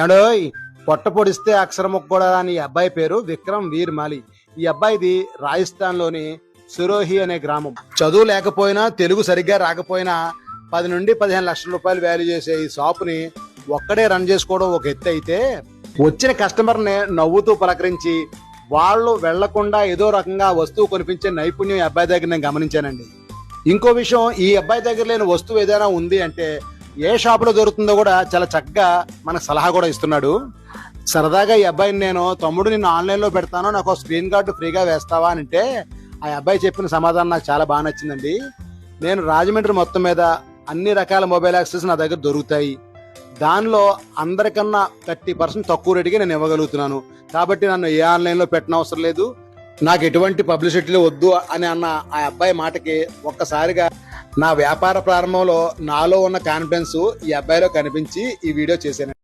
ఏడోయ్, పొట్ట పొడిస్తే అక్షరం కూడా అని ఈ అబ్బాయి పేరు విక్రమ్ వీర్ మాలి. ఈ అబ్బాయిది రాజస్థాన్ లోని సిరోహి అనే గ్రామం. చదువు లేకపోయినా తెలుగు సరిగ్గా రాకపోయినా 10 నుండి 15 లక్షల రూపాయలు వాల్యూ చేసే ఈ షాపుని ఒక్కడే రన్ చేసుకోవడం ఒక ఎత్తు అయితే, వచ్చిన కస్టమర్ని నవ్వుతూ పలకరించి వాళ్ళు వెళ్లకుండా ఏదో రకంగా వస్తువు కొనిపించే నైపుణ్యం ఈ అబ్బాయి దగ్గర నేను గమనించానండి. ఇంకో విషయం, ఈ అబ్బాయి దగ్గర లేని వస్తువు ఏదైనా ఉంది అంటే ఏ షాపులో దొరుకుతుందో కూడా చాలా చక్కగా మనకు సలహా కూడా ఇస్తున్నాడు. సరదాగా ఈ అబ్బాయిని నేను, తమ్ముడు నిన్ను ఆన్లైన్లో పెడతాను, నాకు స్క్రీన్ కార్డు ఫ్రీగా వేస్తావా అని అంటే ఆ అబ్బాయి చెప్పిన సమాధానం నాకు చాలా బాగా నచ్చిందండి. నేను రాజమండ్రి మొత్తం మీద అన్ని రకాల మొబైల్ యాక్సెస్ నా దగ్గర దొరుకుతాయి, దానిలో అందరికన్నా 30% తక్కువ రేటుకి నేను ఇవ్వగలుగుతున్నాను, కాబట్టి నన్ను ఏ ఆన్లైన్లో పెట్టనవసరం లేదు, నాకు ఎటువంటి పబ్లిసిటీలు వద్దు అని అన్న ఆ అబ్బాయి మాటకి ఒక్కసారిగా నా వ్యాపార ప్రారంభంలో నాలో ఉన్న కాన్ఫిడెన్స్ ఈ అబ్బాయిలో కనిపించి ఈ వీడియో చేశాను.